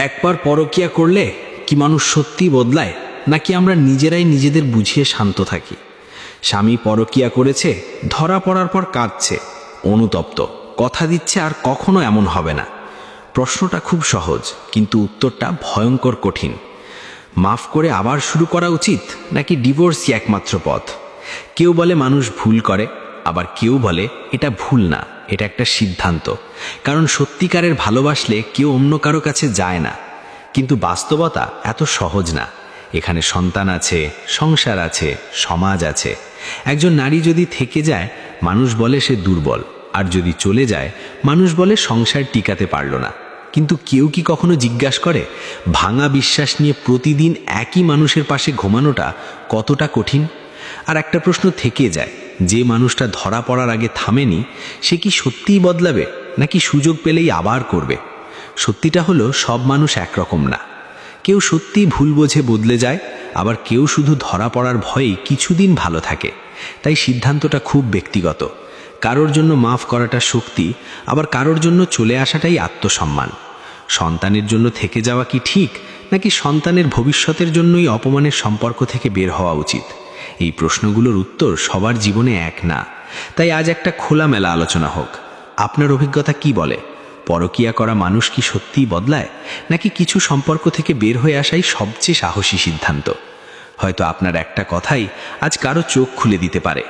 একবার পরকীয়া করলে কি মানুষ সত্যি বদলায়, নাকি আমরা নিজেরাই নিজেদের বুঝিয়ে শান্ত থাকি? স্বামী পরকীয়া করেছে, ধরা পড়ার পর কাঁদছে, অনুতপ্ত, কথা দিচ্ছে আর কখনো এমন হবে না। প্রশ্নটা খুব সহজ, কিন্তু উত্তরটা ভয়ঙ্কর কঠিন। মাফ করে আবার শুরু করা উচিত, নাকি ডিভোর্সই একমাত্র পথ? কেউ বলে মানুষ ভুল করে, আবার কেউ বলে এটা ভুল না, এটা একটা সিদ্ধান্ত। কারণ সত্যিকারের ভালোবাসলে কেউ অন্য কারো কাছে যায় না। কিন্তু বাস্তবতা এত সহজ না। এখানে সন্তান আছে, সংসার আছে, সমাজ আছে। একজন নারী যদি থেকে যায়, মানুষ বলে সে দুর্বল, আর যদি চলে যায়, মানুষ বলে সংসার টিকাতে পারল না। কিন্তু কেউ কি কখনো জিজ্ঞাসা করে ভাঙা বিশ্বাস নিয়ে প্রতিদিন একই মানুষের পাশে ঘুমানোটা কতটা কঠিন? আর একটা প্রশ্ন থেকে যায়, যে মানুষটা ধরা পড়ার আগে থামেনি, সে কি সত্যিই বদলাবে, নাকি সুযোগ পেলেই আবার করবে? সত্যিটা হলো, সব মানুষ একরকম না। কেউ সত্যিই ভুল বোঝে বদলে যায়, আবার কেউ শুধু ধরা পড়ার ভয়েই কিছুদিন ভালো থাকে। তাই সিদ্ধান্তটা খুব ব্যক্তিগত। কারোর জন্য মাফ করাটা শক্তি, আবার কারোর জন্য চলে আসাটাই আত্মসম্মান। সন্তানের জন্য থেকে যাওয়া কি ঠিক, নাকি সন্তানের ভবিষ্যতের জন্যই অপমানের সম্পর্ক থেকে বের হওয়া উচিত? এই প্রশ্নগুলোর উত্তর সবার জীবনে এক না। তাই আজ একটা খোলামেলা আলোচনা হোক। আপনার অভিজ্ঞতা কি বলে? পরকীয়া করা মানুষ কি সত্যিই বদলায়, নাকি কিছু সম্পর্ক থেকে বের হয়ে আসাই সবচেয়ে সাহসী সিদ্ধান্ত? হয়তো আপনার একটা কথাই আজ কারো চোখ খুলে দিতে পারে।